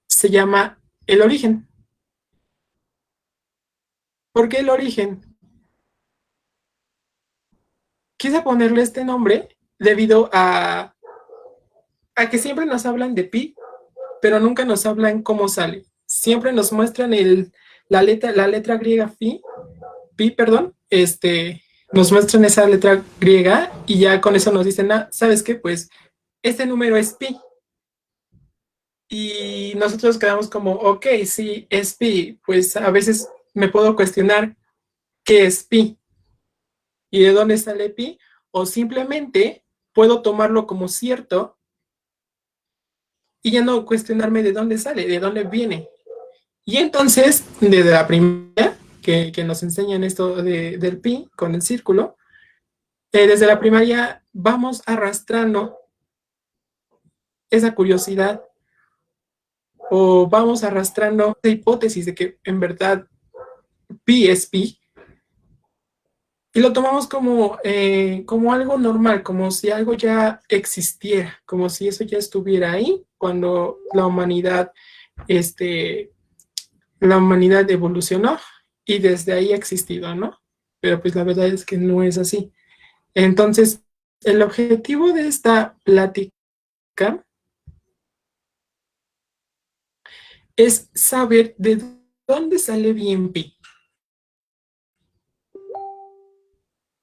se llama el origen. ¿Por qué el origen? Quise ponerle este nombre debido a que siempre nos hablan de pi, pero nunca nos hablan cómo sale. Siempre nos muestran la letra griega pi, perdón, nos muestran esa letra griega y ya con eso nos dicen, ah, ¿sabes qué? Pues este número es pi. Y nosotros quedamos como, ok, sí, es pi. Pues a veces me puedo cuestionar qué es pi y de dónde sale pi, o simplemente puedo tomarlo como cierto y ya no cuestionarme de dónde sale, de dónde viene. Y entonces, desde la primera que nos enseñan esto del pi con el círculo, desde la primaria vamos arrastrando esa curiosidad o vamos arrastrando esa hipótesis de que en verdad pi es pi y lo tomamos como algo normal, como si algo ya existiera, como si eso ya estuviera ahí cuando este, la humanidad evolucionó y desde ahí ha existido, ¿no? Pero pues la verdad es que no es así. Entonces, el objetivo de esta plática es saber de dónde sale bien pi,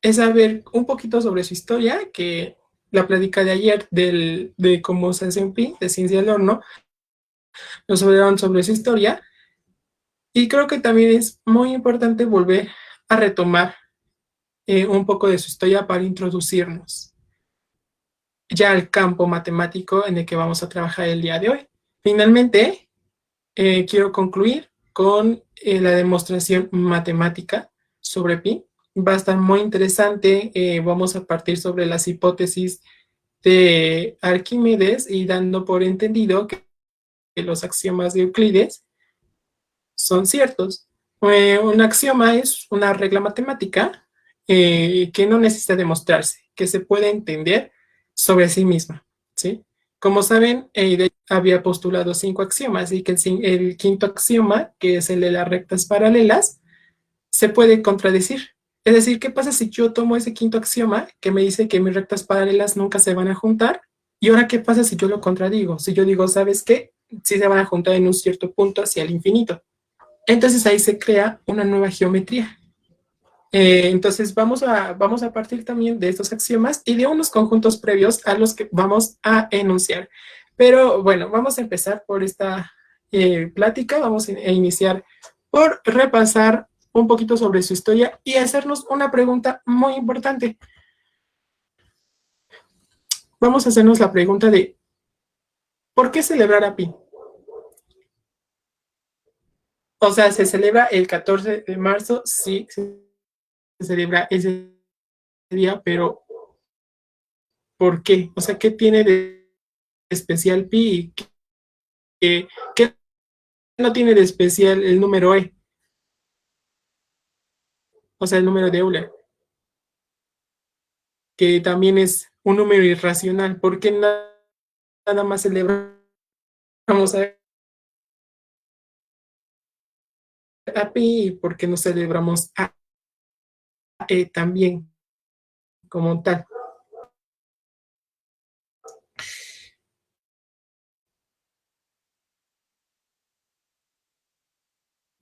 es saber un poquito sobre su historia, que la plática de ayer de cómo se hace un pi, de ciencia del horno, nos hablaron sobre su historia y creo que también es muy importante volver a retomar un poco de su historia para introducirnos ya al campo matemático en el que vamos a trabajar el día de hoy. Finalmente, quiero concluir con la demostración matemática sobre pi. Va a estar muy interesante. Vamos a partir sobre las hipótesis de Arquímedes y dando por entendido que los axiomas de Euclides son ciertos. Un axioma es una regla matemática que no necesita demostrarse, que se puede entender sobre sí misma, ¿sí? Como saben, había postulado 5 axiomas y que el quinto axioma, que es el de las rectas paralelas, se puede contradecir. Es decir, ¿qué pasa si yo tomo ese quinto axioma que me dice que mis rectas paralelas nunca se van a juntar? Y ahora, ¿qué pasa si yo lo contradigo? Si yo digo, ¿sabes qué? Sí se van a juntar en un cierto punto hacia el infinito. Entonces ahí se crea una nueva geometría. Entonces vamos a partir también de estos axiomas y de unos conjuntos previos a los que vamos a enunciar. Pero bueno, vamos a empezar por esta plática, vamos a iniciar por repasar un poquito sobre su historia y hacernos una pregunta muy importante. Vamos a hacernos la pregunta de ¿por qué celebrar a Pi? O sea, se celebra el 14 de marzo, sí, se celebra ese día, pero ¿por qué? O sea, ¿qué tiene de especial pi? ¿Qué no tiene de especial el número E? O sea, el número de Euler, que también es un número irracional. ¿Por qué nada más celebramos a pi y por qué no celebramos a E también como tal?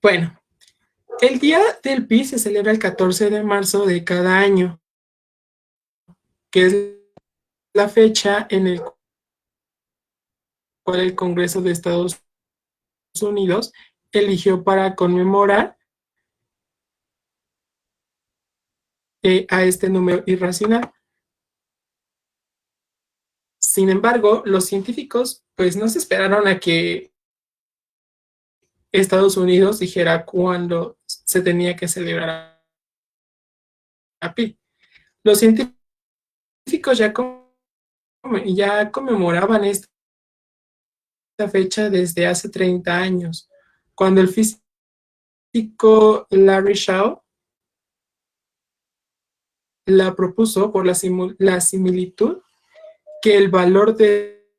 Bueno, el día del pi se celebra el 14 de marzo de cada año, que es la fecha en el cual el Congreso de Estados Unidos eligió para conmemorar a este número irracional. Sin embargo, los científicos pues no se esperaron a que Estados Unidos dijera cuándo se tenía que celebrar a Pi. Los científicos ya conmemoraban esta fecha desde hace 30 años, cuando el físico Larry Shaw la propuso por la similitud que el valor de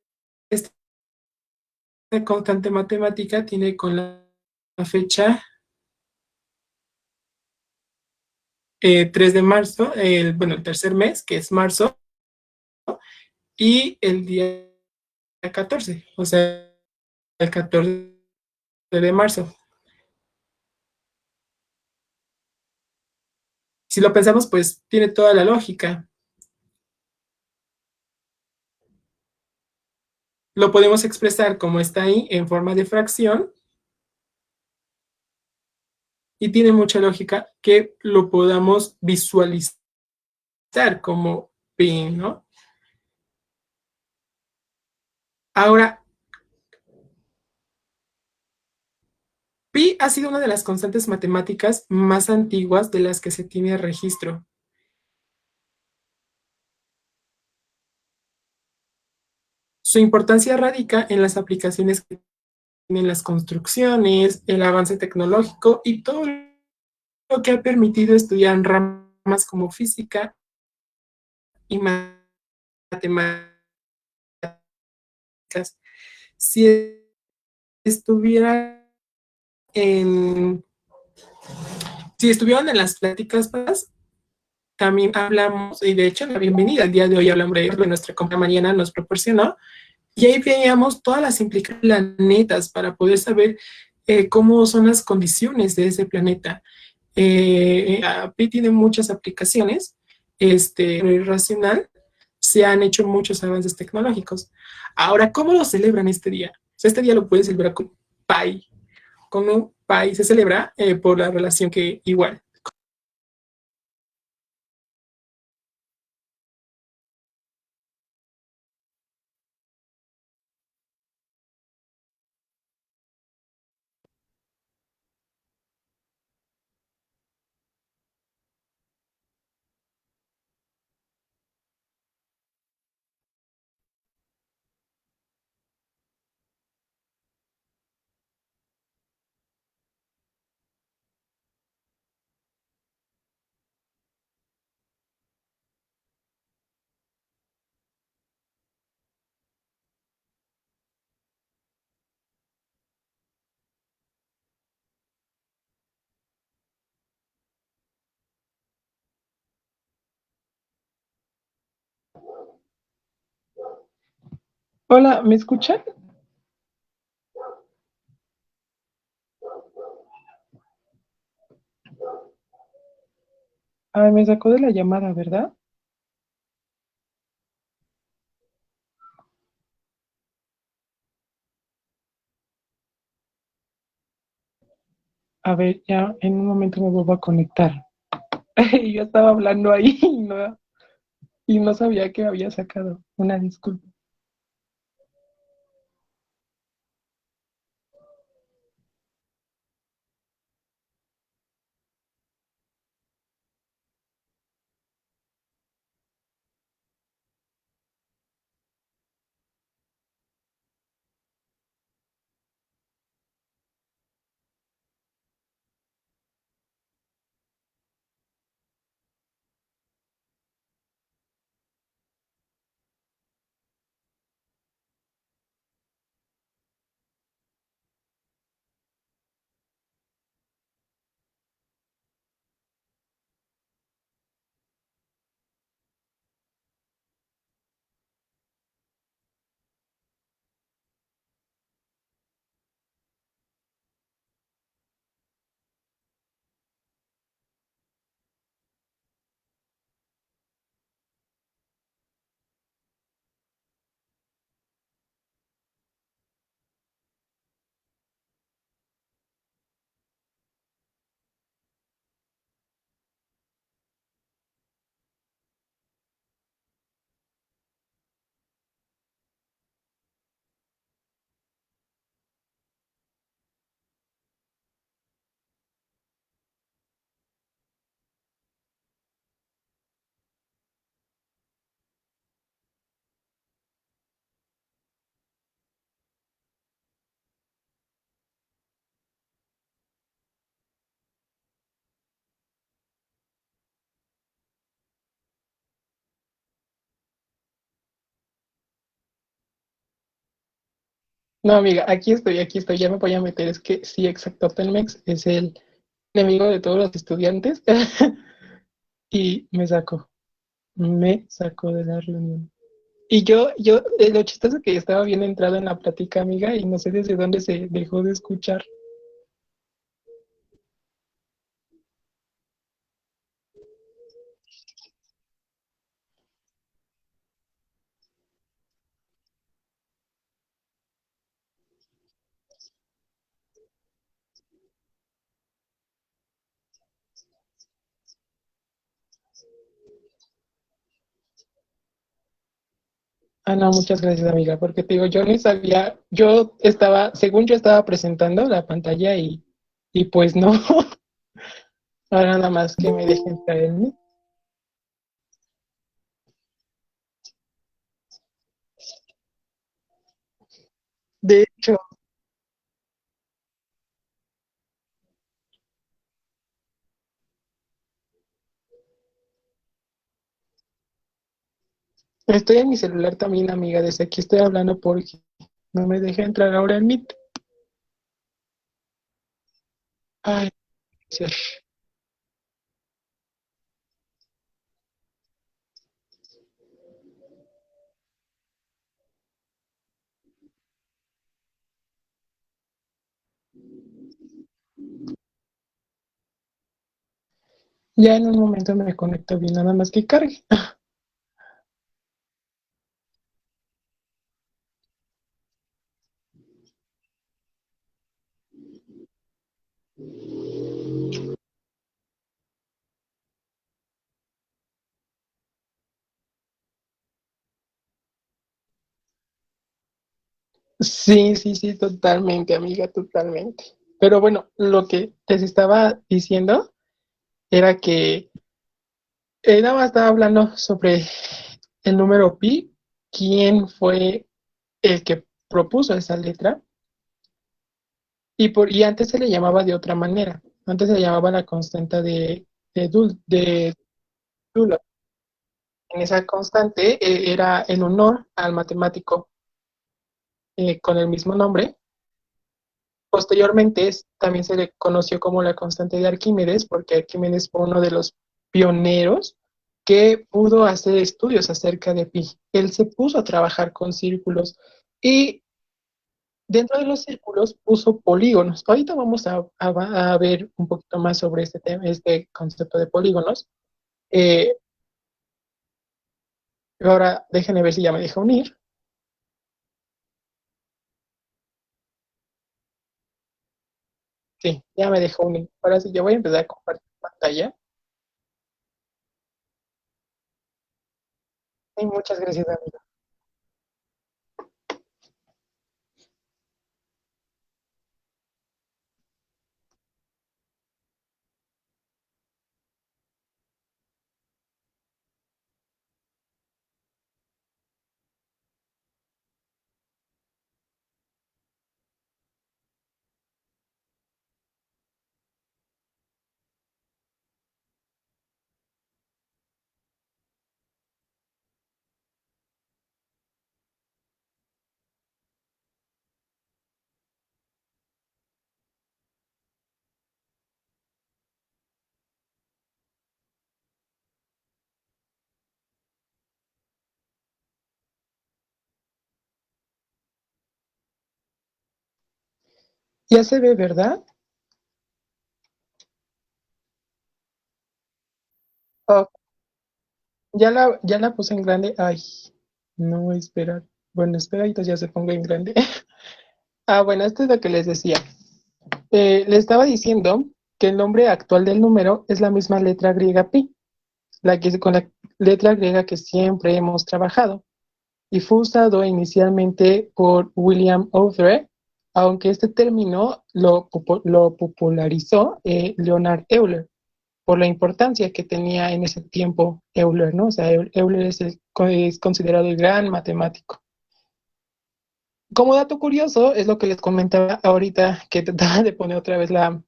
esta constante matemática tiene con la fecha 3 de marzo, bueno, el tercer mes, que es marzo, y el día 14, o sea, el 14 de marzo. Si lo pensamos, pues tiene toda la lógica. Lo podemos expresar como está ahí en forma de fracción y tiene mucha lógica que lo podamos visualizar como pi, ¿no? Ahora, pi ha sido una de las constantes matemáticas más antiguas de las que se tiene registro. Su importancia radica en las aplicaciones que tienen las construcciones, el avance tecnológico y todo lo que ha permitido estudiar ramas como física y matemáticas. Si estuviera en, si estuvieron en las pláticas pasadas, también hablamos, y de hecho la bienvenida el día de hoy hablamos de nuestra compra mañana nos proporcionó, y ahí veíamos todas las implicaciones de planetas para poder saber cómo son las condiciones de ese planeta. API tiene muchas aplicaciones, racional, se han hecho muchos avances tecnológicos. Ahora, ¿cómo lo celebran este día? O sea, este día lo pueden celebrar con un Pi se celebra por la relación que igual. Hola, ¿me escuchan? Ah, me sacó de la llamada, ¿verdad? A ver, ya en un momento me vuelvo a conectar. Yo estaba hablando ahí y no sabía que había sacado. Una disculpa. No, amiga, aquí estoy, ya me voy a meter. Es que sí, exacto, Telmex es el enemigo de todos los estudiantes y me sacó de la reunión. Y lo chistoso que estaba bien entrado en la plática, amiga, y no sé desde dónde se dejó de escuchar. Ah, no, muchas gracias, amiga, porque te digo, yo ni sabía, según yo estaba presentando la pantalla y pues no, ahora nada más que me dejen caer en mí. De hecho, estoy en mi celular también, amiga, desde aquí estoy hablando porque no me deja entrar ahora en Meet. Ay, sí. Ya en un momento me conecto bien, nada más que cargue. Sí, sí, sí, totalmente, amiga, totalmente. Pero bueno, lo que les estaba diciendo era que nada más estaba hablando sobre el número pi, quién fue el que propuso esa letra, y antes se le llamaba de otra manera. Antes se le llamaba la constante de Dulot. En esa constante era en honor al matemático con el mismo nombre. Posteriormente también se le conoció como la constante de Arquímedes, porque Arquímedes fue uno de los pioneros que pudo hacer estudios acerca de pi. Él se puso a trabajar con círculos y dentro de los círculos puso polígonos. Ahorita vamos a ver un poquito más sobre este tema, este concepto de polígonos. Eh, Ahora déjenme ver si ya me deja unir. Sí, ya me dejó unir. Ahora sí, yo voy a empezar a compartir pantalla. Y muchas gracias, amigo. Ya se ve, ¿verdad? Oh, ya la puse en grande. Ay, no, espera. Bueno, espera, ahorita ya se ponga en grande. Ah, bueno, esto es lo que les decía. Les estaba diciendo que el nombre actual del número es la misma letra griega pi, con la letra griega que siempre hemos trabajado, y fue usado inicialmente por William Outher, aunque este término lo popularizó Leonard Euler por la importancia que tenía en ese tiempo Euler, ¿no? O sea, Euler es considerado el gran matemático. Como dato curioso, es lo que les comentaba ahorita que trataba de poner otra vez la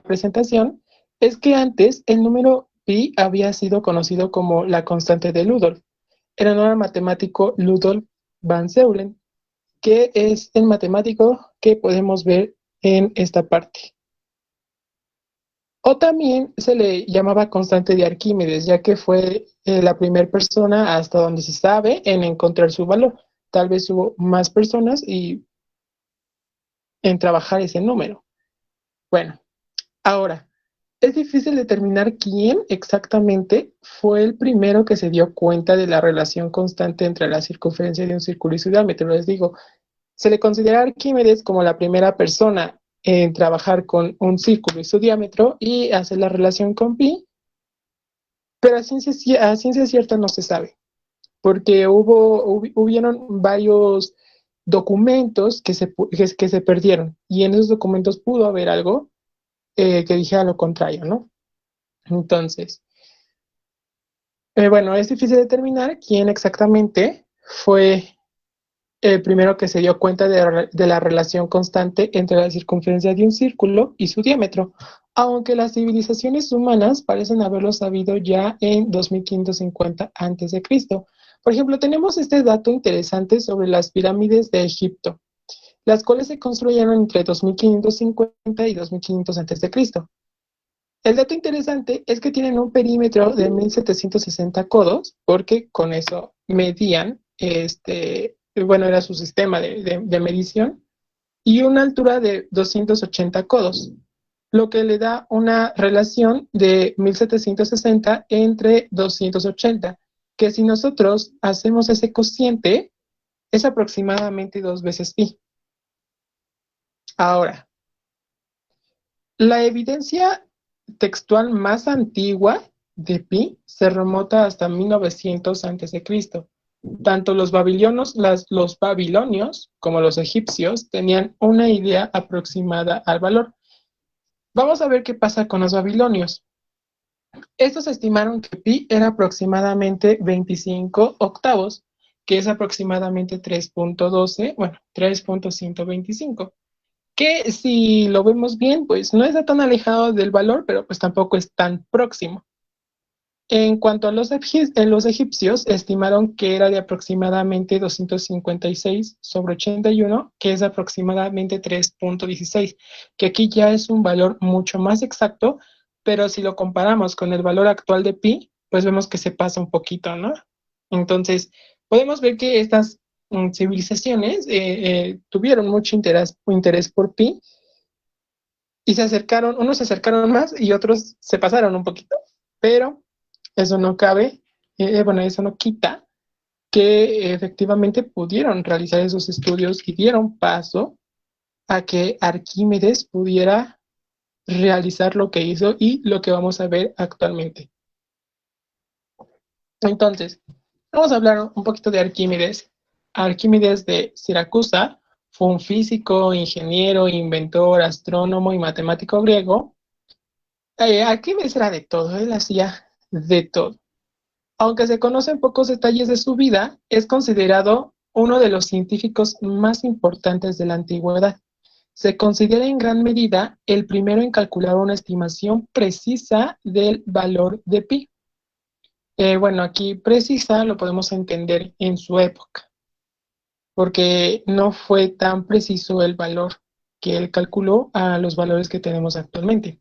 presentación, es que antes el número pi había sido conocido como la constante de Ludolf. Era el matemático Ludolf van Zeulen, que es el matemático que podemos ver en esta parte. O también se le llamaba constante de Arquímedes, ya que fue la primera persona, hasta donde se sabe, en encontrar su valor. Tal vez hubo más personas y en trabajar ese número. Bueno, ahora, es difícil determinar quién exactamente fue el primero que se dio cuenta de la relación constante entre la circunferencia de un círculo y su diámetro. Les digo, se le considera a Arquímedes como la primera persona en trabajar con un círculo y su diámetro y hacer la relación con pi, pero a ciencia cierta no se sabe, porque hubieron varios documentos que se perdieron, y en esos documentos pudo haber algo que dijera lo contrario, ¿no? Entonces, bueno, es difícil determinar quién exactamente fue el primero que se dio cuenta de la relación constante entre la circunferencia de un círculo y su diámetro, aunque las civilizaciones humanas parecen haberlo sabido ya en 2550 a.C. Por ejemplo, tenemos este dato interesante sobre las pirámides de Egipto, las cuales se construyeron entre 2550 y 2500 a.C. El dato interesante es que tienen un perímetro de 1760 codos, porque con eso medían, bueno, era su sistema de medición, y una altura de 280 codos, lo que le da una relación de 1760 entre 280, que si nosotros hacemos ese cociente, es aproximadamente 2 veces pi. Ahora, la evidencia textual más antigua de pi se remonta hasta 1900 a.C. Tanto los babilonios como los egipcios tenían una idea aproximada al valor. Vamos a ver qué pasa con los babilonios. Estos estimaron que pi era aproximadamente 25 octavos, que es aproximadamente 3.12, bueno, 3.125. Que si lo vemos bien, pues no está tan alejado del valor, pero pues tampoco es tan próximo. En cuanto a los egipcios, estimaron que era de aproximadamente 256 sobre 81, que es aproximadamente 3.16, que aquí ya es un valor mucho más exacto, pero si lo comparamos con el valor actual de pi, pues vemos que se pasa un poquito, ¿no? Entonces, podemos ver que estas civilizaciones tuvieron mucho interés por pi y unos se acercaron más y otros se pasaron un poquito, pero eso no cabe, bueno, eso no quita que efectivamente pudieron realizar esos estudios y dieron paso a que Arquímedes pudiera realizar lo que hizo y lo que vamos a ver actualmente. Entonces, vamos a hablar un poquito de Arquímedes. Arquímedes de Siracusa fue un físico, ingeniero, inventor, astrónomo y matemático griego. Arquímedes era de todo, él hacía de todo. Aunque se conocen pocos detalles de su vida, es considerado uno de los científicos más importantes de la antigüedad. Se considera en gran medida el primero en calcular una estimación precisa del valor de pi. Bueno, aquí precisa lo podemos entender en su época, porque no fue tan preciso el valor que él calculó a los valores que tenemos actualmente.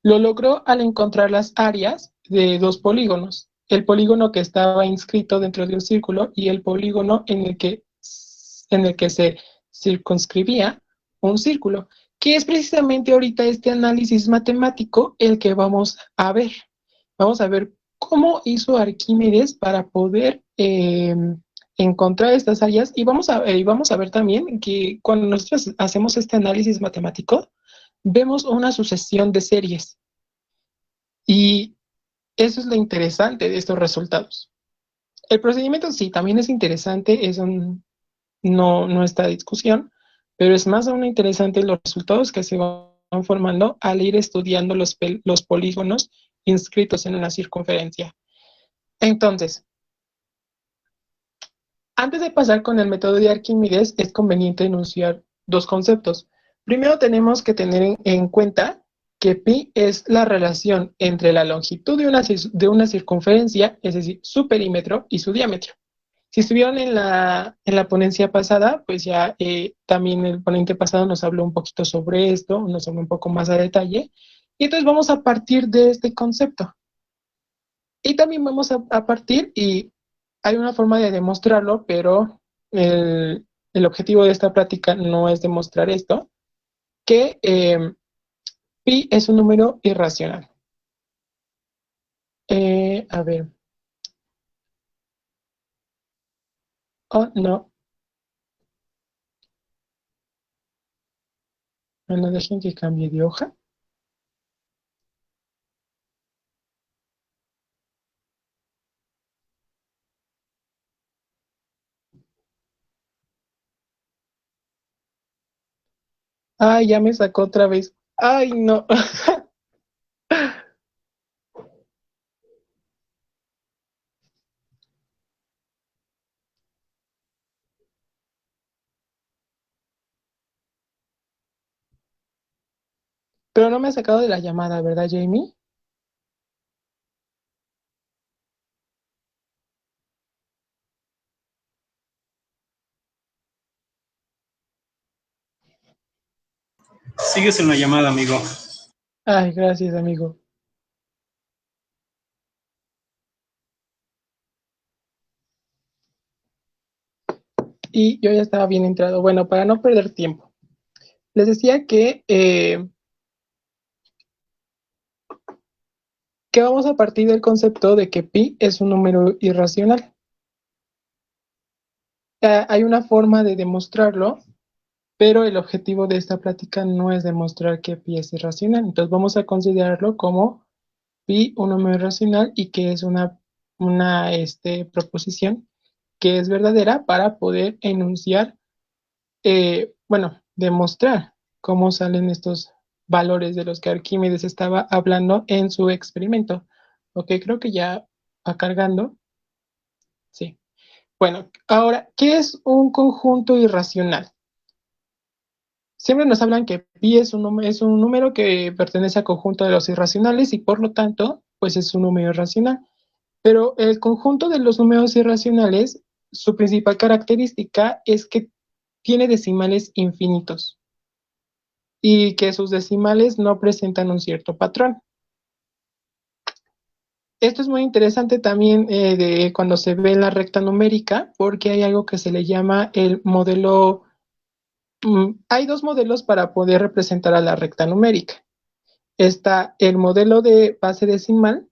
Lo logró al encontrar las áreas de dos polígonos, el polígono que estaba inscrito dentro de un círculo y el polígono en el que se circunscribía un círculo, que es precisamente ahorita este análisis matemático el que vamos a ver. Vamos a ver cómo hizo Arquímedes para poder encontrar estas áreas y vamos a ver también que cuando nosotros hacemos este análisis matemático, vemos una sucesión de series. Y eso es lo interesante de estos resultados. El procedimiento sí, también es interesante, no está discusión, pero es más aún interesante los resultados que se van formando al ir estudiando los polígonos inscritos en una circunferencia. Entonces, antes de pasar con el método de Arquímedes, es conveniente enunciar dos conceptos. Primero tenemos que tener en cuenta que pi es la relación entre la longitud de una circunferencia, es decir, su perímetro y su diámetro. Si estuvieron en la ponencia pasada, pues ya también el ponente pasado nos habló un poquito sobre esto, nos habló un poco más a detalle. Y entonces vamos a partir de este concepto. Y también vamos a partir, y hay una forma de demostrarlo, pero el objetivo de esta práctica no es demostrar esto, que pi es un número irracional. A ver. Oh, no. Bueno, dejen que cambie de hoja. Ay, ya me sacó otra vez. Ay, no. Pero no me ha sacado de la llamada, ¿verdad, Jamie? Sigues en la llamada, amigo. Ay, gracias, amigo. Y yo ya estaba bien entrado. Bueno, para no perder tiempo, les decía que vamos a partir del concepto de que pi es un número irracional. Hay una forma de demostrarlo, pero el objetivo de esta plática no es demostrar que pi es irracional. Entonces vamos a considerarlo como pi un número irracional y que es una proposición que es verdadera para poder enunciar, bueno, demostrar cómo salen estos valores de los que Arquímedes estaba hablando en su experimento. Ok, creo que ya va cargando. Sí. Bueno, ahora, ¿qué es un conjunto irracional? Siempre nos hablan que pi es un número que pertenece al conjunto de los irracionales y por lo tanto, pues es un número irracional. Pero el conjunto de los números irracionales, su principal característica es que tiene decimales infinitos y que sus decimales no presentan un cierto patrón. Esto es muy interesante también de cuando se ve la recta numérica, porque hay algo que se le llama el modelo. Hay dos modelos para poder representar a la recta numérica. Está el modelo de base decimal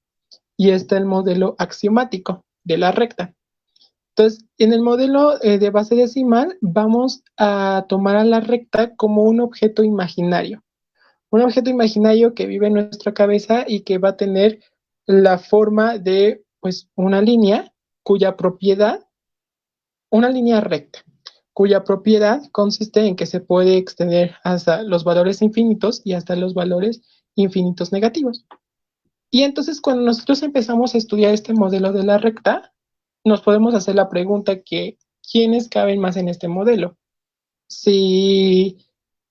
y está el modelo axiomático de la recta. Entonces, en el modelo de base decimal vamos a tomar a la recta como un objeto imaginario. Un objeto imaginario que vive en nuestra cabeza y que va a tener la forma de, pues, una línea cuya propiedad, una línea recta, cuya propiedad consiste en que se puede extender hasta los valores infinitos y hasta los valores infinitos negativos. Y entonces cuando nosotros empezamos a estudiar este modelo de la recta, nos podemos hacer la pregunta que ¿quiénes caben más en este modelo? Si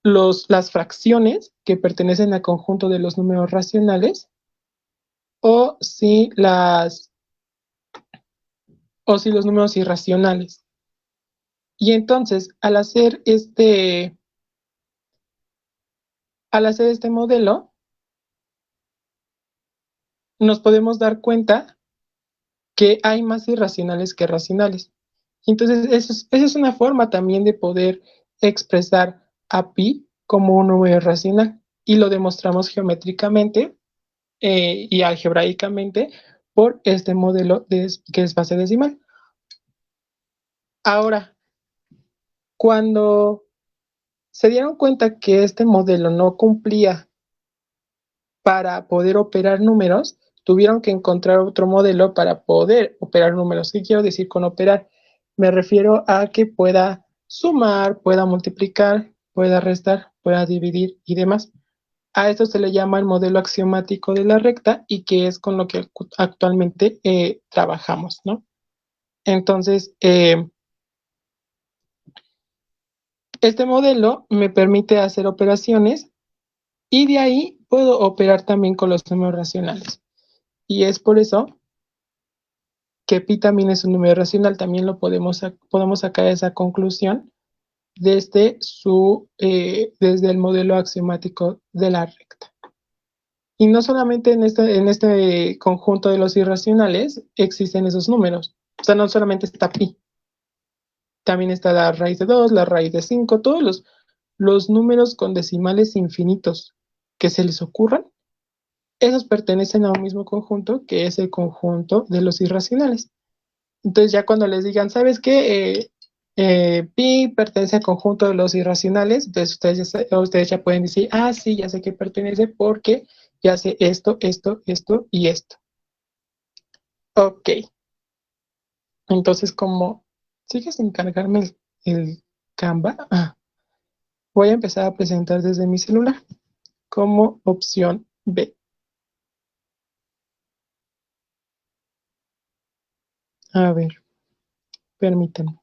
las fracciones que pertenecen al conjunto de los números racionales o o si los números irracionales. Y entonces, al hacer este modelo, nos podemos dar cuenta que hay más irracionales que racionales. Entonces, esa es una forma también de poder expresar a pi como un número irracional. Y lo demostramos geométricamente y algebraicamente por este modelo que es base decimal. Ahora, cuando se dieron cuenta que este modelo no cumplía para poder operar números, tuvieron que encontrar otro modelo para poder operar números. ¿Qué quiero decir con operar? Me refiero a que pueda sumar, pueda multiplicar, pueda restar, pueda dividir y demás. A esto se le llama el modelo axiomático de la recta y que es con lo que actualmente trabajamos, ¿no? Entonces, este modelo me permite hacer operaciones y de ahí puedo operar también con los números racionales. Y es por eso que pi también es un número racional, también lo podemos sacar esa conclusión desde el modelo axiomático de la recta. Y no solamente en este conjunto de los irracionales existen esos números. O sea, no solamente está pi, también está la raíz de 2, la raíz de 5, todos los números con decimales infinitos que se les ocurran, esos pertenecen a un mismo conjunto, que es el conjunto de los irracionales. Entonces ya cuando les digan, ¿sabes qué? Pi pertenece al conjunto de los irracionales, entonces ustedes ya pueden decir, ah, sí, ya sé que pertenece porque ya sé esto, esto, esto y esto. Ok, entonces como sigues sin cargarme el Canva, voy a empezar a presentar desde mi celular como opción B. A ver, permítanme.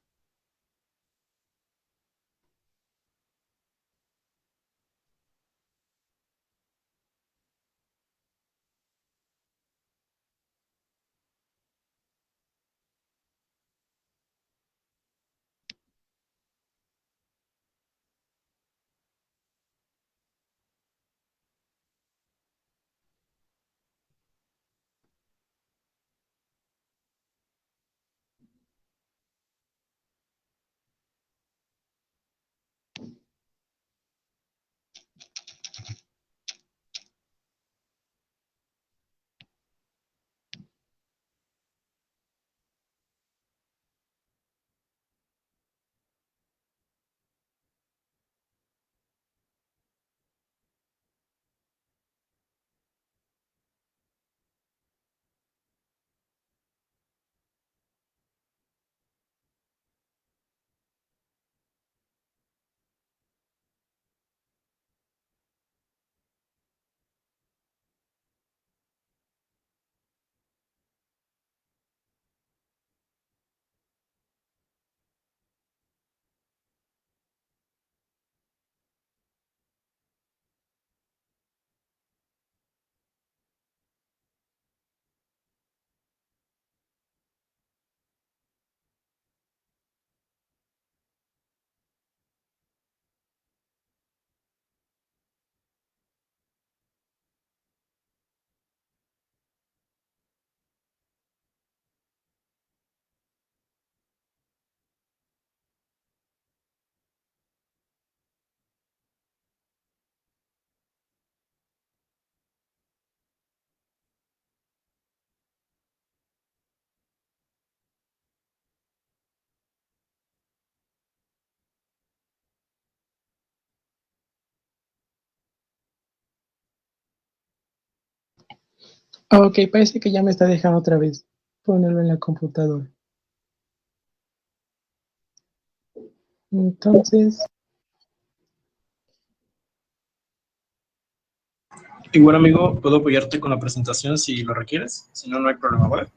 Ok, parece que ya me está dejando otra vez ponerlo en la computadora. Entonces, Igual, amigo, puedo apoyarte con la presentación si lo requieres. Si no, no hay problema, ¿vale?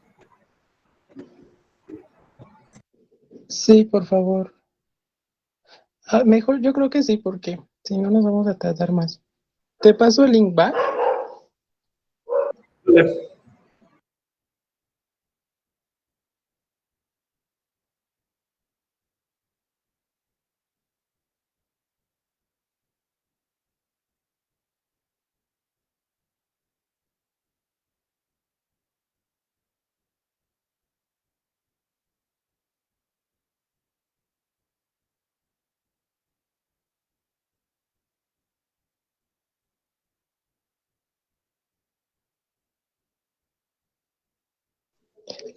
sí, por favor. Mejor yo creo que sí, porque si no nos vamos a tardar más. Te paso el link, ¿va? Vale.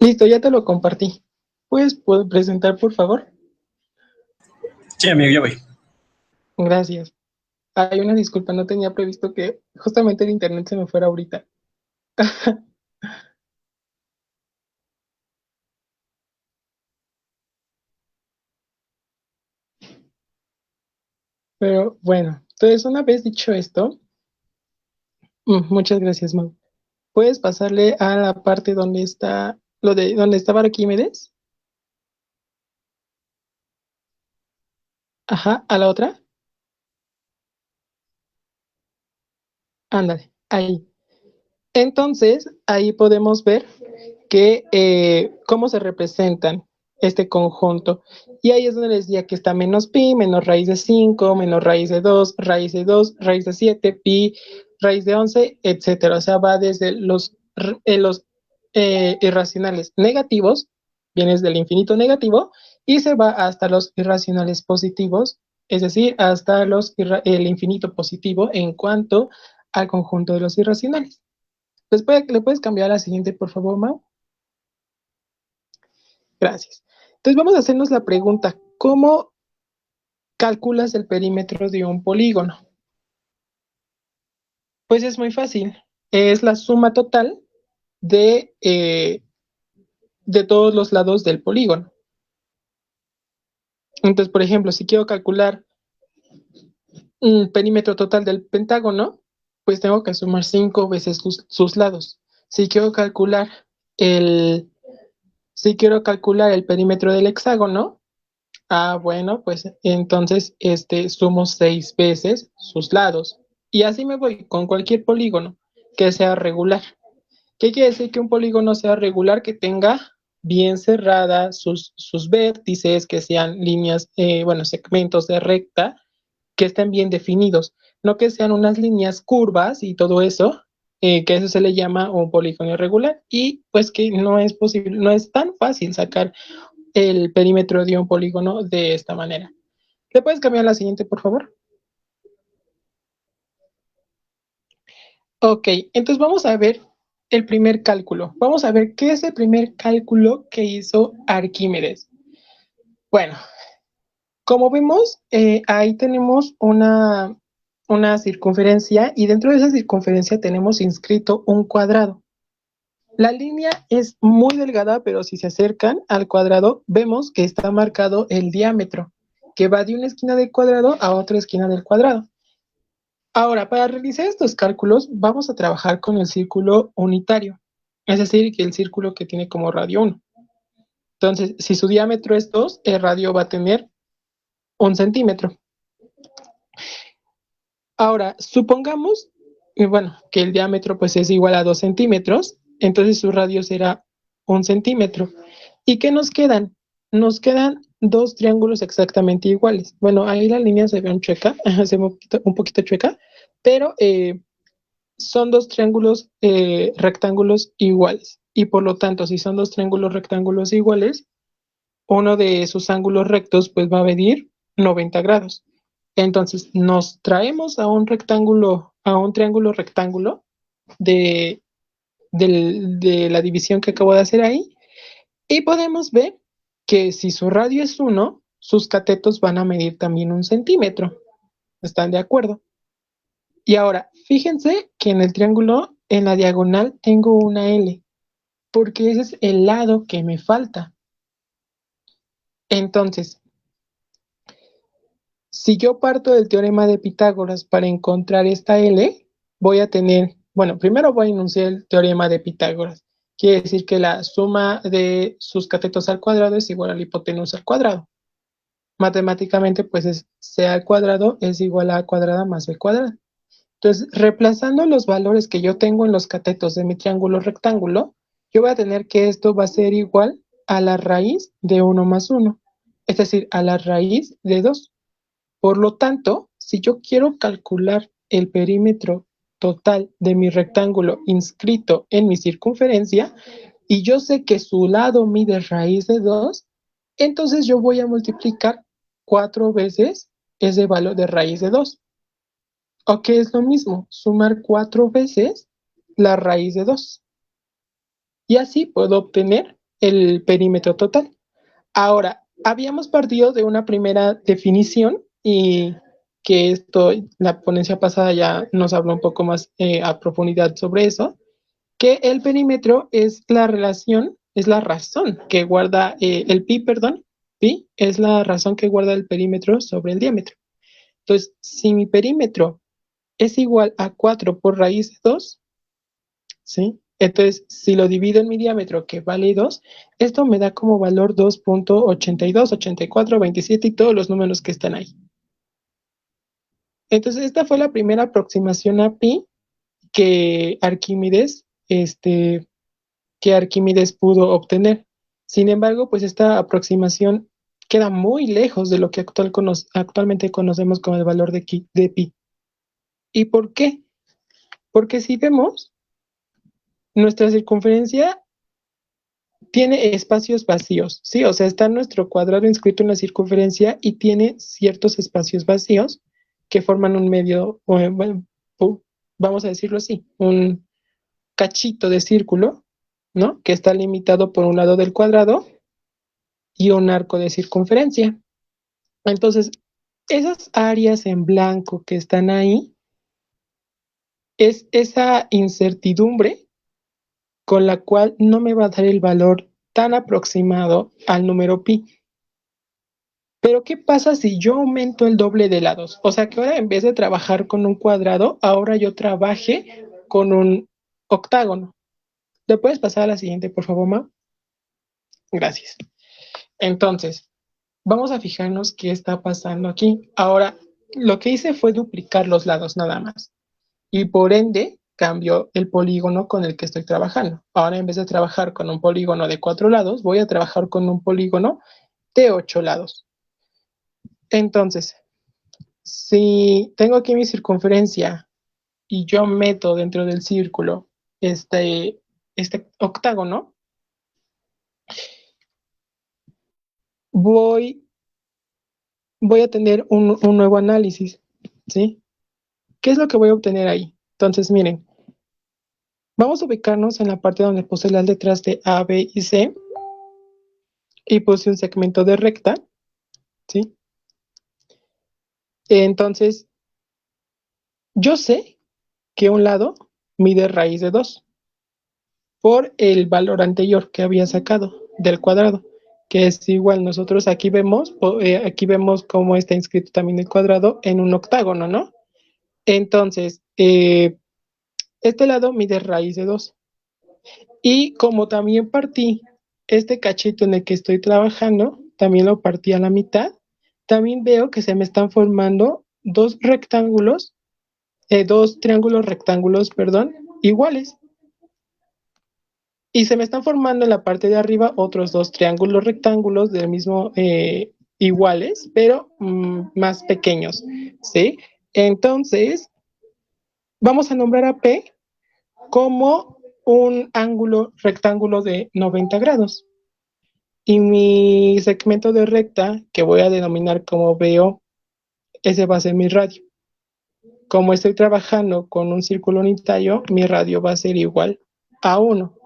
Listo, ya te lo compartí. ¿Puedes presentar, por favor? Sí, amigo, ya voy. Gracias. Hay una disculpa, no tenía previsto que justamente el internet se me fuera ahorita. Pero bueno, entonces una vez dicho esto, muchas gracias, Mau. ¿Puedes pasarle a la parte donde está lo de donde estaba Arquímedes? Ajá, a la otra. Ándale, ahí. Entonces, ahí podemos ver cómo se representan este conjunto. Y ahí es donde les decía que está menos pi, menos raíz de 5, menos raíz de 2, raíz de 7, pi, raíz de 11, etcétera. O sea, va desde los irracionales negativos, vienes del infinito negativo, y se va hasta los irracionales positivos, es decir, hasta el infinito positivo en cuanto al conjunto de los irracionales. ¿Le puedes cambiar a la siguiente, por favor, Mau? Gracias. Entonces vamos a hacernos la pregunta, ¿cómo calculas el perímetro de un polígono? Pues es muy fácil. Es la suma total de, eh, de todos los lados del polígono. Entonces, por ejemplo, si quiero calcular un perímetro total del pentágono, pues tengo que sumar 5 veces sus lados. Si quiero calcular el, si quiero calcular el perímetro del hexágono, bueno, pues entonces sumo 6 veces sus lados. Y así me voy con cualquier polígono que sea regular. ¿Qué quiere decir que un polígono sea regular? Que tenga bien cerradas sus vértices, que sean líneas, bueno, segmentos de recta, que estén bien definidos, no que sean unas líneas curvas y todo eso, que eso se le llama un polígono irregular, y pues que no es posible, no es tan fácil sacar el perímetro de un polígono de esta manera. ¿Le puedes cambiar la siguiente, por favor? Ok, entonces vamos a ver el primer cálculo. Vamos a ver qué es el primer cálculo que hizo Arquímedes. Bueno, como vemos, ahí tenemos una circunferencia y dentro de esa circunferencia tenemos inscrito un cuadrado. La línea es muy delgada, pero si se acercan al cuadrado, vemos que está marcado el diámetro, que va de una esquina del cuadrado a otra esquina del cuadrado. Ahora, para realizar estos cálculos, vamos a trabajar con el círculo unitario, es decir, que el círculo que tiene como radio 1. Entonces, si su diámetro es 2, el radio va a tener 1 centímetro. Ahora, supongamos, bueno, que el diámetro pues es igual a 2 centímetros, entonces su radio será 1 centímetro. ¿Y qué nos quedan? Nos quedan dos triángulos exactamente iguales. Bueno, ahí la línea se ve un chueca, se ve un poquito chueca, pero son dos triángulos rectángulos iguales. Y por lo tanto, si son dos triángulos rectángulos iguales, uno de sus ángulos rectos pues va a medir 90 grados. Entonces nos traemos a un triángulo rectángulo de, de la división que acabo de hacer ahí y podemos ver que si su radio es 1, sus catetos van a medir también 1 centímetro. ¿Están de acuerdo? Y ahora, fíjense que en el triángulo, en la diagonal, tengo una L, porque ese es el lado que me falta. Entonces, si yo parto del teorema de Pitágoras para encontrar esta L, voy a tener, bueno, primero voy a enunciar el teorema de Pitágoras. Quiere decir que la suma de sus catetos al cuadrado es igual a la hipotenusa al cuadrado. Matemáticamente, pues es C al cuadrado es igual a A cuadrada más B cuadrada. Entonces, reemplazando los valores que yo tengo en los catetos de mi triángulo rectángulo, yo voy a tener que esto va a ser igual a la raíz de 1 más 1, es decir, a la raíz de 2. Por lo tanto, si yo quiero calcular el perímetro total de mi rectángulo inscrito en mi circunferencia y yo sé que su lado mide raíz de 2, entonces yo voy a multiplicar 4 veces ese valor de raíz de 2. O que es lo mismo, sumar 4 veces la raíz de 2. Y así puedo obtener el perímetro total. Ahora, habíamos partido de una primera definición y que esto, la ponencia pasada ya nos habló un poco más a profundidad sobre eso, que el perímetro es la relación, es la razón que guarda, el pi, perdón, pi es la razón que guarda el perímetro sobre el diámetro. Entonces, si mi perímetro es igual a 4 por raíz de 2, ¿sí? Entonces, si lo divido en mi diámetro, que vale 2, esto me da como valor 2.82, 84, 27 y todos los números que están ahí. Entonces, esta fue la primera aproximación a pi que Arquímedes que Arquímedes pudo obtener. Sin embargo, pues esta aproximación queda muy lejos de lo que actualmente conocemos como el valor de pi. ¿Y por qué? Porque si vemos, nuestra circunferencia tiene espacios vacíos, ¿sí? O sea, está nuestro cuadrado inscrito en la circunferencia y tiene ciertos espacios vacíos que forman un medio, bueno, vamos a decirlo así, un cachito de círculo, ¿no? Que está limitado por un lado del cuadrado y un arco de circunferencia. Entonces, esas áreas en blanco que están ahí es esa incertidumbre con la cual no me va a dar el valor tan aproximado al número pi. Pero ¿qué pasa si yo aumento el doble de lados? O sea que ahora en vez de trabajar con un cuadrado, ahora yo trabaje con un octágono. ¿Le puedes pasar a la siguiente, por favor, Ma? Gracias. Entonces, vamos a fijarnos qué está pasando aquí. Ahora, lo que hice fue duplicar los lados nada más. Y por ende, cambio el polígono con el que estoy trabajando. Ahora, en vez de trabajar con un polígono de 4 lados, voy a trabajar con un polígono de 8 lados. Entonces, si tengo aquí mi circunferencia y yo meto dentro del círculo este octágono, voy, voy a tener un nuevo análisis, ¿sí? ¿Qué es lo que voy a obtener ahí? Entonces, miren, vamos a ubicarnos en la parte donde puse las letras de A, B y C y puse un segmento de recta, ¿sí? Entonces, yo sé que un lado mide raíz de 2 por el valor anterior que había sacado del cuadrado, que es igual. Nosotros aquí vemos cómo está inscrito también el cuadrado en un octágono, ¿no? Entonces, este lado mide raíz de 2. Y como también partí este cachito en el que estoy trabajando, también lo partí a la mitad, también veo que se me están formando dos triángulos rectángulos, perdón, iguales. Y se me están formando en la parte de arriba otros dos triángulos rectángulos del mismo iguales, pero más pequeños, ¿sí? Entonces, vamos a nombrar a P como un ángulo rectángulo de 90 grados. Y mi segmento de recta, que voy a denominar como BO, ese va a ser mi radio. Como estoy trabajando con un círculo unitario, mi radio va a ser igual a 1.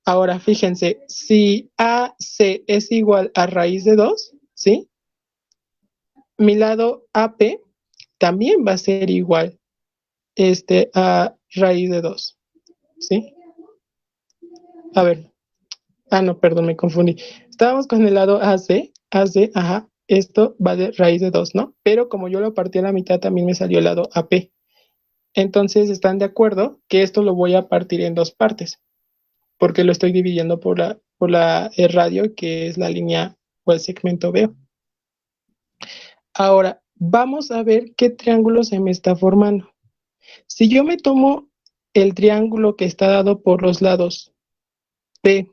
Ahora, fíjense, si AC es igual a raíz de 2, ¿sí? Mi lado AP también va a ser igual a raíz de 2, ¿sí? A ver, no, perdón, me confundí. Estábamos con el lado AC, ajá, esto va de raíz de 2, ¿no? Pero como yo lo partí a la mitad, también me salió el lado AP. Entonces, ¿están de acuerdo que esto lo voy a partir en dos partes? Porque lo estoy dividiendo por la radio, que es la línea o el segmento B. Ahora, vamos a ver qué triángulo se me está formando. Si yo me tomo el triángulo que está dado por los lados B,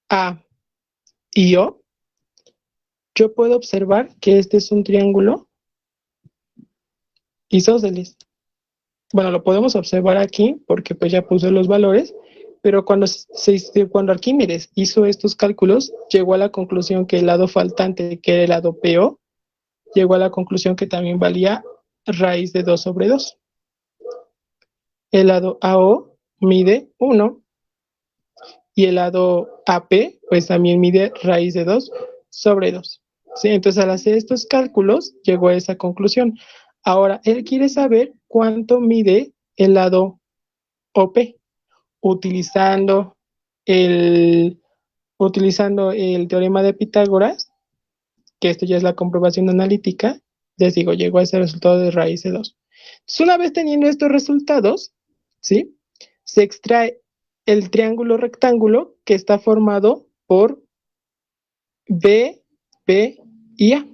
A y O, yo puedo observar que este es un triángulo isósceles. Bueno, lo podemos observar aquí porque pues ya puse los valores, pero cuando Arquímedes hizo estos cálculos, llegó a la conclusión que el lado faltante, que era el lado PO, llegó a la conclusión que también valía raíz de 2 sobre 2. El lado AO mide 1 y el lado AP pues también mide raíz de 2 sobre 2. ¿Sí? Entonces al hacer estos cálculos llegó a esa conclusión. Ahora, él quiere saber cuánto mide el lado OP utilizando el, utilizando el teorema de Pitágoras, que esto ya es la comprobación analítica. Les digo, llegó a ese resultado de raíz de 2. Entonces, una vez teniendo estos resultados, ¿sí? Se extrae el triángulo rectángulo que está formado por B, P y A.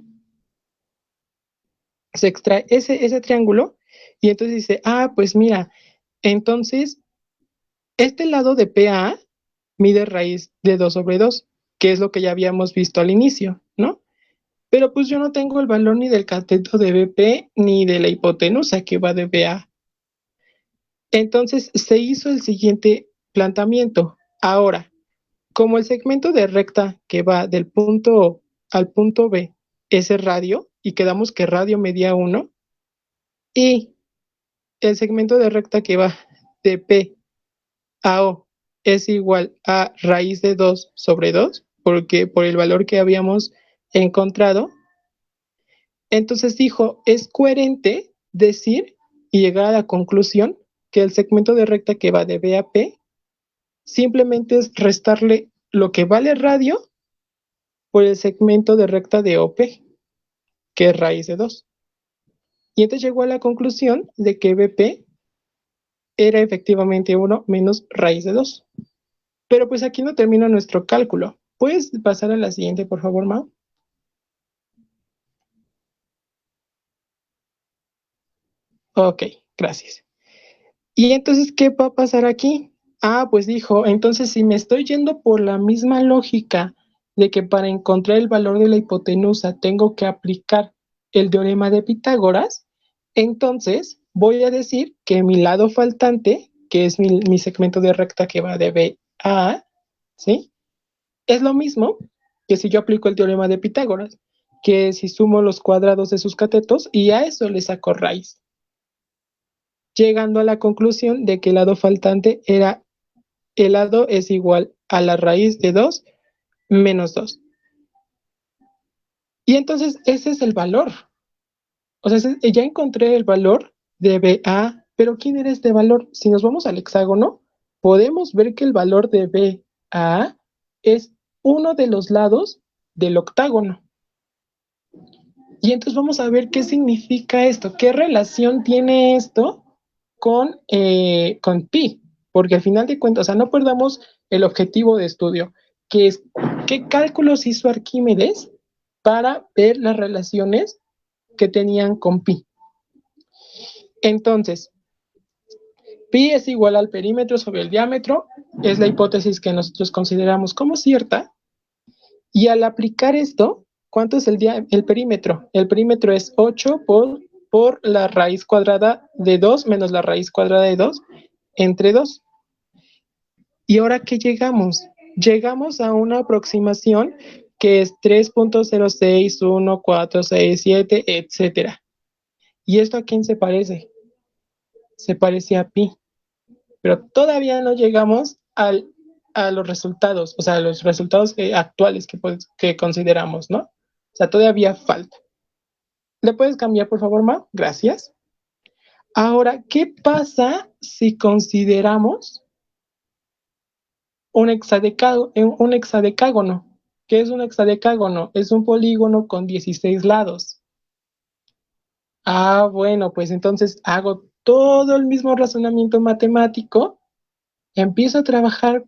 Se extrae ese triángulo y entonces dice, pues mira, entonces Este lado de PA mide raíz de 2 sobre 2, que es lo que ya habíamos visto al inicio, ¿no? Pero pues yo no tengo el valor ni del cateto de BP ni de la hipotenusa que va de BA. Entonces se hizo el siguiente planteamiento. Ahora, como el segmento de recta que va del punto A al punto B es el radio, y quedamos que radio medía 1, y el segmento de recta que va de P a O es igual a raíz de 2 sobre 2, porque por el valor que habíamos encontrado, entonces dijo, es coherente decir y llegar a la conclusión que el segmento de recta que va de B a P simplemente es restarle lo que vale radio por el segmento de recta de OP, que es raíz de 2. Y entonces llegó a la conclusión de que BP era efectivamente 1 menos raíz de 2. Pero pues aquí no termina nuestro cálculo. ¿Puedes pasar a la siguiente, por favor, Mau? Ok, gracias. Y entonces, ¿qué va a pasar aquí? Ah, pues dijo, entonces si me estoy yendo por la misma lógica de que para encontrar el valor de la hipotenusa tengo que aplicar el teorema de Pitágoras, entonces voy a decir que mi lado faltante, que es mi segmento de recta que va de B a A, ¿sí? Es lo mismo que si yo aplico el teorema de Pitágoras, que si sumo los cuadrados de sus catetos y a eso le saco raíz, llegando a la conclusión de que el lado faltante era el lado es igual a la raíz de 2 menos 2. Y entonces ese es el valor. O sea, ya encontré el valor de BA, pero ¿quién era este valor? Si nos vamos al hexágono, podemos ver que el valor de BA es uno de los lados del octágono. Y entonces vamos a ver qué significa esto, qué relación tiene esto con pi, porque al final de cuentas, o sea, no perdamos el objetivo de estudio, que es qué cálculos hizo Arquímedes para ver las relaciones que tenían con pi. Entonces, pi es igual al perímetro sobre el diámetro, es la hipótesis que nosotros consideramos como cierta, y al aplicar esto, ¿cuánto es el perímetro? El perímetro es 8 por la raíz cuadrada de 2 menos la raíz cuadrada de 2 entre 2. ¿Y ahora qué llegamos? Llegamos a una aproximación que es 3.061467, etcétera. ¿Y esto a quién se parece? Se parece a pi, pero todavía no llegamos a los resultados, o sea, a los resultados actuales que consideramos, ¿no? O sea, todavía falta. ¿Le puedes cambiar, por favor, Ma? Gracias. Ahora, ¿qué pasa si consideramos un hexadecágono? ¿Qué es un hexadecágono? Es un polígono con 16 lados. Ah, bueno, pues entonces hago todo el mismo razonamiento matemático, empiezo a trabajar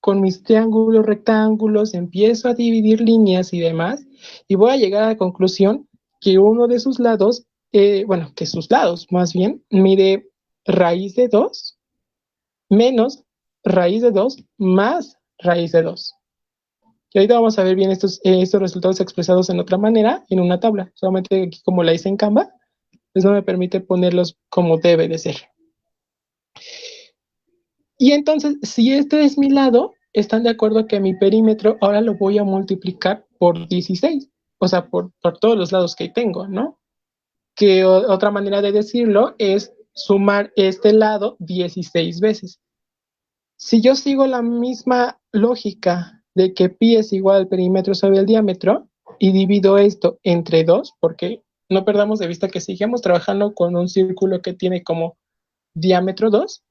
con mis triángulos, rectángulos, empiezo a dividir líneas y demás, y voy a llegar a la conclusión que uno de sus lados, bueno, que sus lados más bien, mide raíz de 2 menos raíz de 2 más raíz de 2. Y ahorita vamos a ver bien estos resultados expresados en otra manera, en una tabla. Solamente aquí como la hice en Canva, pues no me permite ponerlos como debe de ser. Y entonces, si este es mi lado, están de acuerdo que mi perímetro ahora lo voy a multiplicar por 16, o sea, por todos los lados que tengo, ¿no? Que otra manera de decirlo es sumar este lado 16 veces. Si yo sigo la misma lógica de que pi es igual al perímetro sobre el diámetro y divido esto entre 2, porque no perdamos de vista que sigamos trabajando con un círculo que tiene como diámetro 2,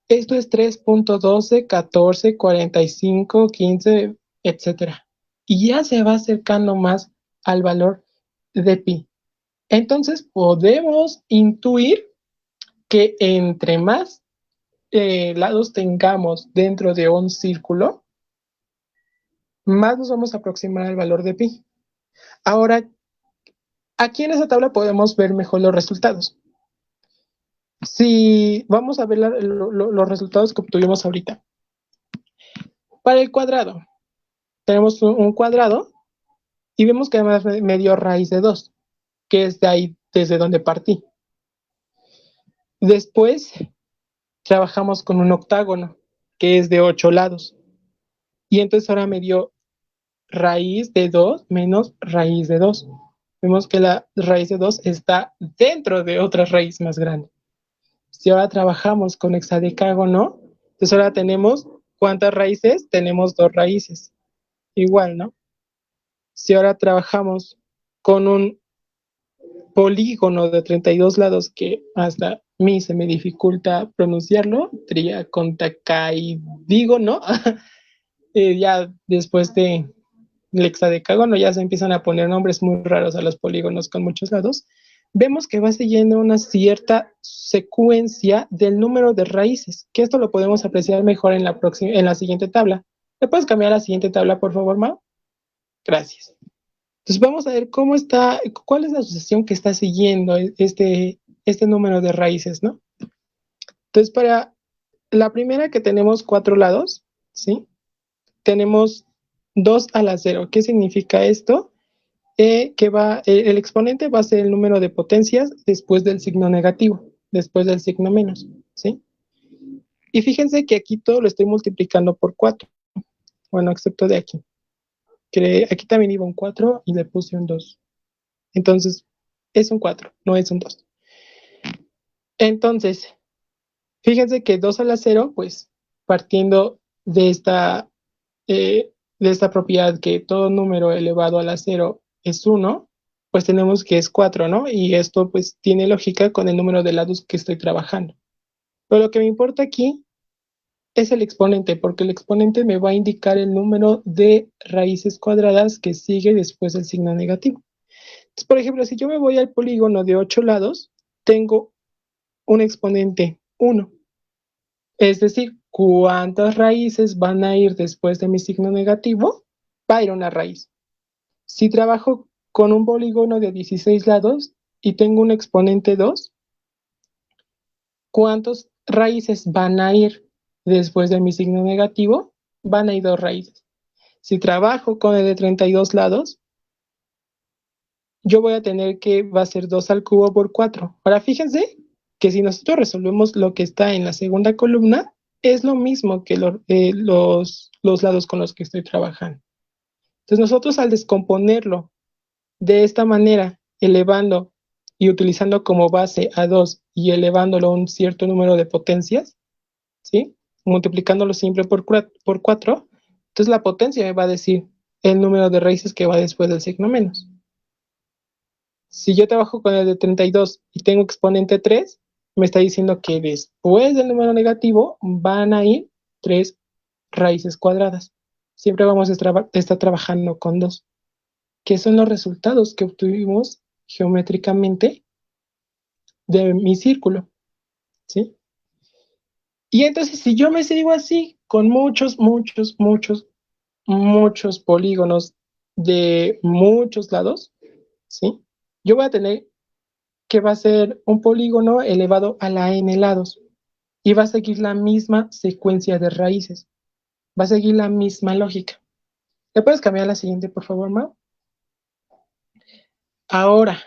esto es 3.12, 14, 45, 15, etcétera. Y ya se va acercando más al valor de pi. Entonces podemos intuir que entre más lados tengamos dentro de un círculo, más nos vamos a aproximar al valor de pi. Ahora, aquí en esta tabla podemos ver mejor los resultados. Si vamos a ver los resultados que obtuvimos ahorita. Para el cuadrado, tenemos un cuadrado y vemos que además me dio raíz de 2, que es de ahí desde donde partí. Después trabajamos con un octágono, que es de 8 lados. Y entonces ahora me dio raíz de 2 menos raíz de 2. Vemos que la raíz de 2 está dentro de otra raíz más grande. Si ahora trabajamos con hexadecágono, entonces ahora tenemos, ¿cuántas raíces? Tenemos 2 raíces. Igual, ¿no? Si ahora trabajamos con un polígono de 32 lados, que hasta a mí se me dificulta pronunciarlo, digo, ¿no? Ya después de el hexadecágono ya se empiezan a poner nombres muy raros a los polígonos con muchos lados. Vemos que va siguiendo una cierta secuencia del número de raíces, que esto lo podemos apreciar mejor en la siguiente tabla. ¿Me puedes cambiar a la siguiente tabla, por favor, Mau? Gracias. Entonces vamos a ver cómo está, cuál es la sucesión que está siguiendo este número de raíces, ¿no? Entonces, para la primera que tenemos 4 lados, ¿sí? Tenemos 2 a la 0. ¿Qué significa esto? El exponente va a ser el número de potencias después del signo negativo, después del signo menos, ¿sí? Y fíjense que aquí todo lo estoy multiplicando por 4, bueno, excepto de aquí. Que aquí también iba un 4 y le puse un 2. Entonces, es un 4, no es un 2. Entonces, fíjense que 2 a la 0, pues partiendo de esta propiedad que todo número elevado a la 0 es 1, pues tenemos que es 4, ¿no? Y esto pues tiene lógica con el número de lados que estoy trabajando. Pero lo que me importa aquí es el exponente, porque el exponente me va a indicar el número de raíces cuadradas que sigue después del signo negativo. Entonces, por ejemplo, si yo me voy al polígono de 8 lados, tengo un exponente 1. Es decir, ¿cuántas raíces van a ir después de mi signo negativo? Va a ir una raíz. Si trabajo con un polígono de 16 lados y tengo un exponente 2, ¿cuántas raíces van a ir después de mi signo negativo? Van a ir 2 raíces. Si trabajo con el de 32 lados, yo voy a tener que va a ser 2 al cubo por 4. Ahora fíjense que si nosotros resolvemos lo que está en la segunda columna, es lo mismo que los lados con los que estoy trabajando. Entonces nosotros al descomponerlo de esta manera, elevando y utilizando como base a 2 y elevándolo a un cierto número de potencias, ¿sí? Multiplicándolo siempre por 4, entonces la potencia me va a decir el número de raíces que va después del signo menos. Si yo trabajo con el de 32 y tengo exponente 3, me está diciendo que después del número negativo van a ir 3 raíces cuadradas. Siempre vamos a estar trabajando con 2, que son los resultados que obtuvimos geométricamente de mi círculo, ¿sí? Y entonces, si yo me sigo así, con muchos polígonos de muchos lados, ¿sí? Yo voy a tener que va a ser un polígono elevado a la n lados y va a seguir la misma secuencia de raíces, va a seguir la misma lógica. ¿Le puedes cambiar a la siguiente, por favor, Mau? Ahora,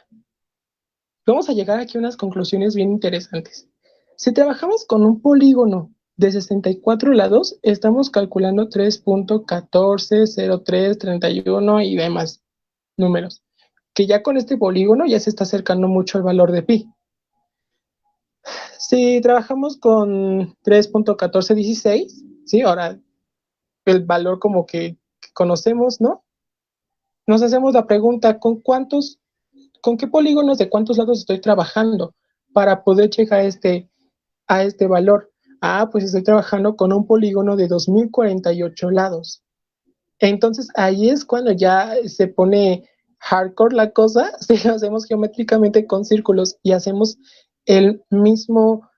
vamos a llegar aquí a unas conclusiones bien interesantes. Si trabajamos con un polígono de 64 lados, estamos calculando 3.140331 y demás números, que ya con este polígono ya se está acercando mucho al valor de pi. Si trabajamos con 3.1416, ¿sí? Ahora el valor como que conocemos, ¿no? Nos hacemos la pregunta, con qué polígonos de cuántos lados estoy trabajando para poder llegar a este valor? Ah, pues estoy trabajando con un polígono de 2048 lados. Entonces ahí es cuando ya se pone hardcore la cosa, si lo hacemos geométricamente con círculos y hacemos el mismo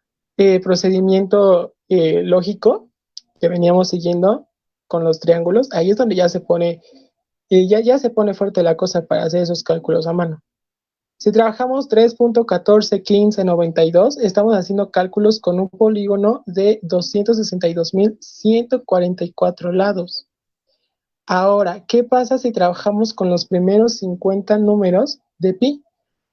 procedimiento lógico que veníamos siguiendo con los triángulos, ahí es donde ya se pone, ya se pone fuerte la cosa para hacer esos cálculos a mano. Si trabajamos 3.141592, estamos haciendo cálculos con un polígono de 262.144 lados. Ahora, ¿qué pasa si trabajamos con los primeros 50 números de pi?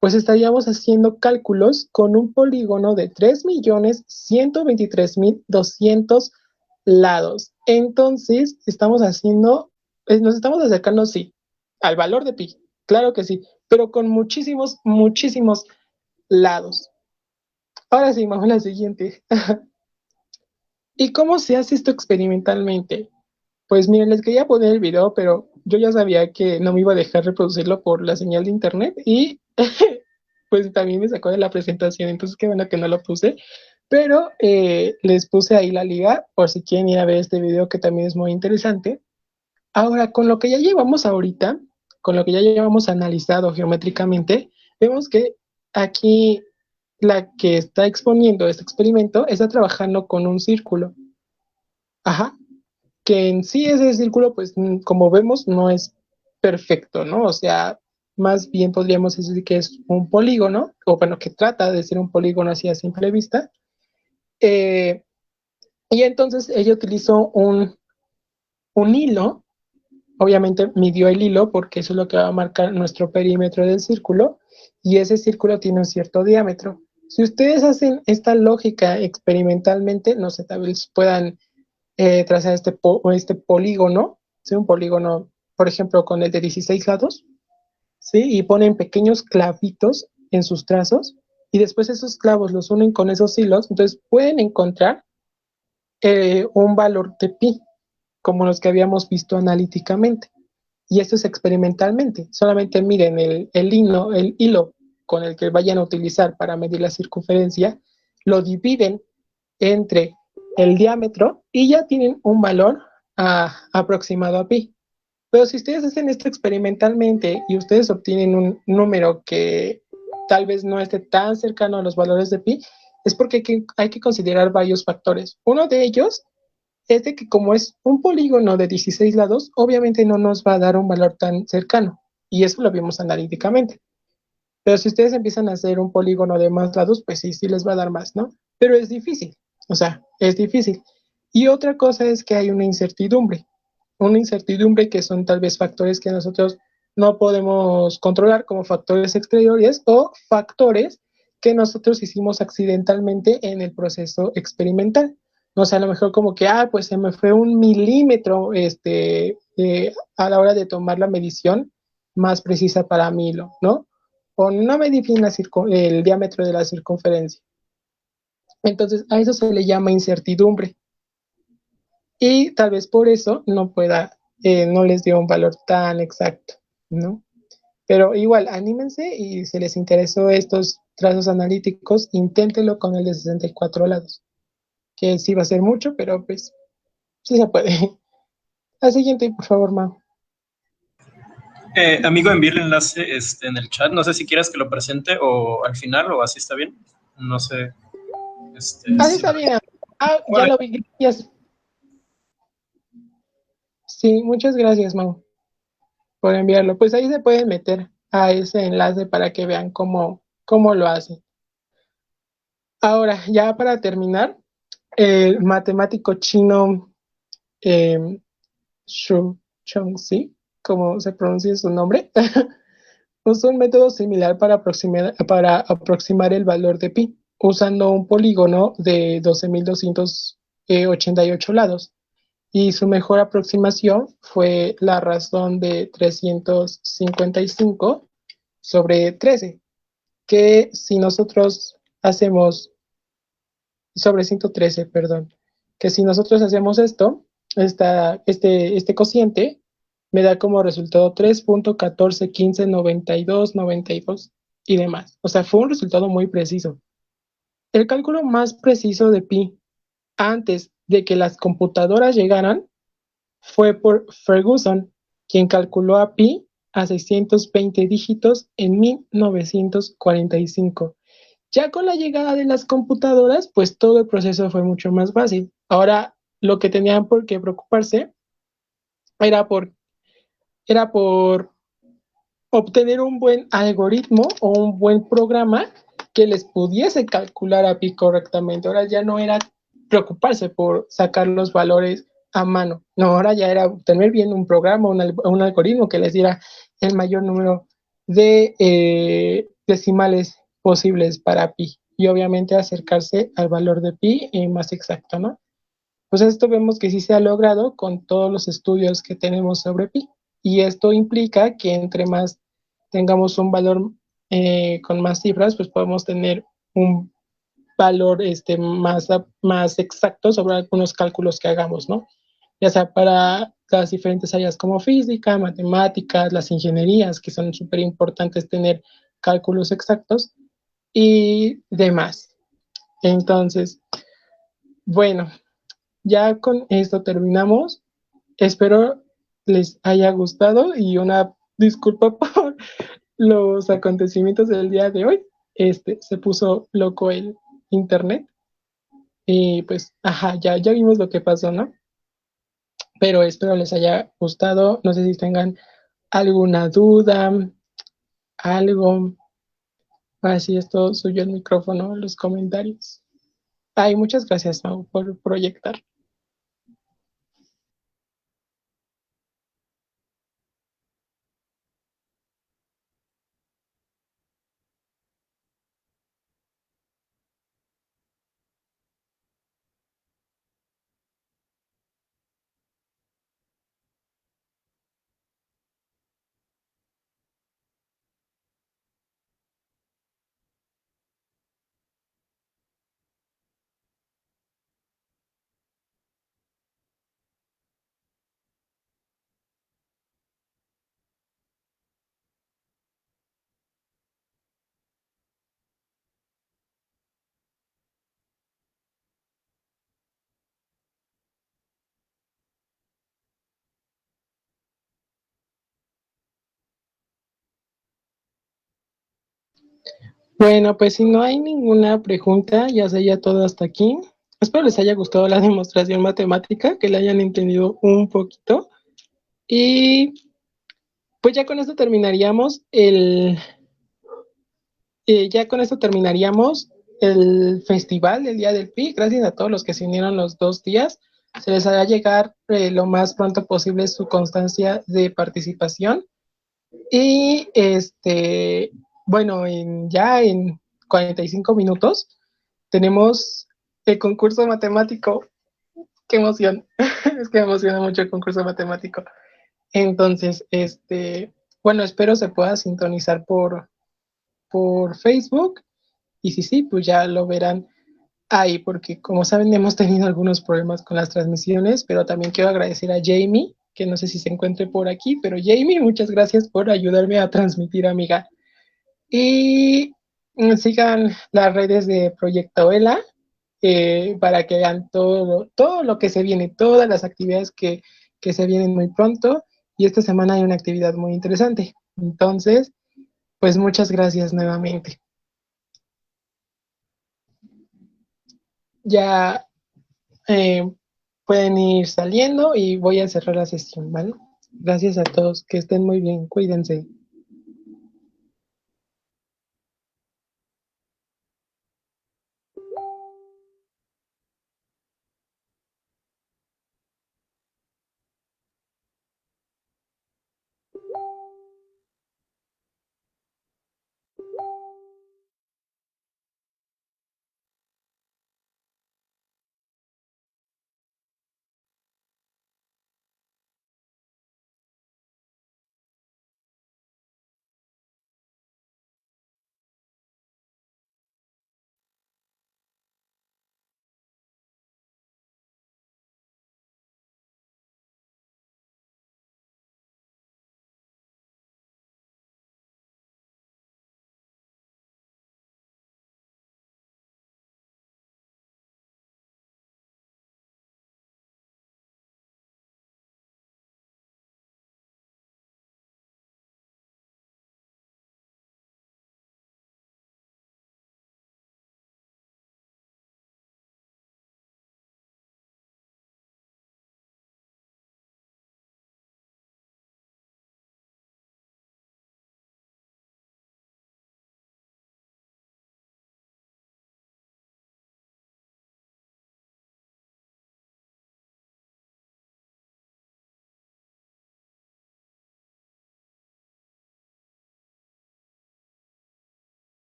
Pues estaríamos haciendo cálculos con un polígono de 3.123.200 lados. Entonces, nos estamos acercando, sí, al valor de pi, claro que sí, pero con muchísimos, muchísimos lados. Ahora sí, vamos a la siguiente. ¿Y cómo se hace esto experimentalmente? Pues miren, les quería poner el video, pero yo ya sabía que no me iba a dejar reproducirlo por la señal de internet y pues también me sacó de la presentación, entonces qué bueno que no lo puse. Pero les puse ahí la liga por si quieren ir a ver este video que también es muy interesante. Ahora, con lo que ya llevamos ahorita, con lo que ya llevamos analizado geométricamente, vemos que aquí la que está exponiendo este experimento está trabajando con un círculo. Ajá, que en sí ese círculo, pues como vemos, no es perfecto, ¿no? O sea, más bien podríamos decir que es un polígono, o bueno, que trata de ser un polígono así a simple vista. Eh, y entonces ella utilizó un hilo, obviamente midió el hilo porque eso es lo que va a marcar nuestro perímetro del círculo, y ese círculo tiene un cierto diámetro. Si ustedes hacen esta lógica experimentalmente, no sé, tal vez puedan trazar este polígono, ¿sí? Un polígono, por ejemplo, con el de 16 lados, ¿sí? Y ponen pequeños clavitos en sus trazos y después esos clavos los unen con esos hilos, entonces pueden encontrar un valor de pi, como los que habíamos visto analíticamente. Y esto es experimentalmente. Solamente miren el hilo con el que vayan a utilizar para medir la circunferencia, lo dividen entre el diámetro y ya tienen un valor aproximado a pi. Pero si ustedes hacen esto experimentalmente y ustedes obtienen un número que tal vez no esté tan cercano a los valores de pi, es porque hay que considerar varios factores. Uno de ellos es de que como es un polígono de 16 lados, obviamente no nos va a dar un valor tan cercano. Y eso lo vimos analíticamente. Pero si ustedes empiezan a hacer un polígono de más lados, pues sí, sí les va a dar más, ¿no? Pero es difícil, o sea, es difícil. Y otra cosa es que hay una incertidumbre que son tal vez factores que nosotros no podemos controlar, como factores exteriores o factores que nosotros hicimos accidentalmente en el proceso experimental. O sea, a lo mejor como que, pues se me fue 1 milímetro a la hora de tomar la medición más precisa para mí, ¿no? O no medí bien el diámetro de la circunferencia. Entonces, a eso se le llama incertidumbre. Y tal vez por eso no les dio un valor tan exacto, ¿no? Pero igual, anímense y si les interesó estos trazos analíticos, inténtenlo con el de 64 lados, que sí va a ser mucho, pero pues sí se puede. La siguiente, por favor, Mau. Amigo, envíe el enlace en el chat. No sé si quieras que lo presente o al final o así está bien. No sé. Así Si está lo... bien. Ya Vale. lo vi, gracias. Sí, muchas gracias, Mau, por enviarlo. Pues ahí se pueden meter a ese enlace para que vean cómo lo hacen. Ahora, ya para terminar, el matemático chino Xu Chongxi, como se pronuncia su nombre, usó un método similar para aproximar el valor de pi, usando un polígono de 12.288 lados. Y su mejor aproximación fue la razón de 355 sobre 13, que si nosotros hacemos, sobre 113, perdón, que si nosotros hacemos este cociente, me da como resultado 3.14159292 y demás. O sea, fue un resultado muy preciso. El cálculo más preciso de pi antes de que las computadoras llegaran fue por Ferguson, quien calculó a pi a 620 dígitos en 1945. Ya con la llegada de las computadoras, pues todo el proceso fue mucho más fácil. Ahora lo que tenían por qué preocuparse era por, era por obtener un buen algoritmo o un buen programa que les pudiese calcular a pi correctamente. Ahora ya no era preocuparse por sacar los valores a mano. No, ahora ya era obtener bien un programa, un algoritmo que les diera el mayor número de decimales posibles para pi y obviamente acercarse al valor de pi más exacto, ¿no? Pues esto vemos que sí se ha logrado con todos los estudios que tenemos sobre pi. Y esto implica que entre más tengamos un valor con más cifras, pues podemos tener un valor más exacto sobre algunos cálculos que hagamos, ¿no? Ya sea para las diferentes áreas como física, matemáticas, las ingenierías, que son súper importantes tener cálculos exactos y demás. Entonces, bueno, ya con esto terminamos. Espero les haya gustado y una disculpa por los acontecimientos del día de hoy. Se puso loco el internet y pues, ajá, ya vimos lo que pasó, ¿no? Pero espero les haya gustado. No sé si tengan alguna duda, algo. Así esto suyo el micrófono, los comentarios. Ay, muchas gracias, Mau, por proyectar. Bueno, pues si no hay ninguna pregunta, ya sería todo hasta aquí. Espero les haya gustado la demostración matemática, que la hayan entendido un poquito. Y pues ya con esto terminaríamos ya con esto terminaríamos el festival del Día del Pi. Gracias a todos los que se unieron los 2 días. Se les hará llegar lo más pronto posible su constancia de participación. Y bueno, ya en 45 minutos tenemos el concurso matemático. Qué emoción. Es que me emociona mucho el concurso matemático. Entonces, bueno, espero se pueda sintonizar por Facebook. Y si sí, pues ya lo verán ahí, porque como saben, hemos tenido algunos problemas con las transmisiones, pero también quiero agradecer a Jamie, que no sé si se encuentre por aquí, pero Jamie, muchas gracias por ayudarme a transmitir, amiga. Y sigan las redes de Proyecto ELA para que vean todo lo que se viene, todas las actividades que se vienen muy pronto. Y esta semana hay una actividad muy interesante. Entonces, pues muchas gracias nuevamente. Ya pueden ir saliendo y voy a cerrar la sesión, ¿vale? Gracias a todos, que estén muy bien, cuídense.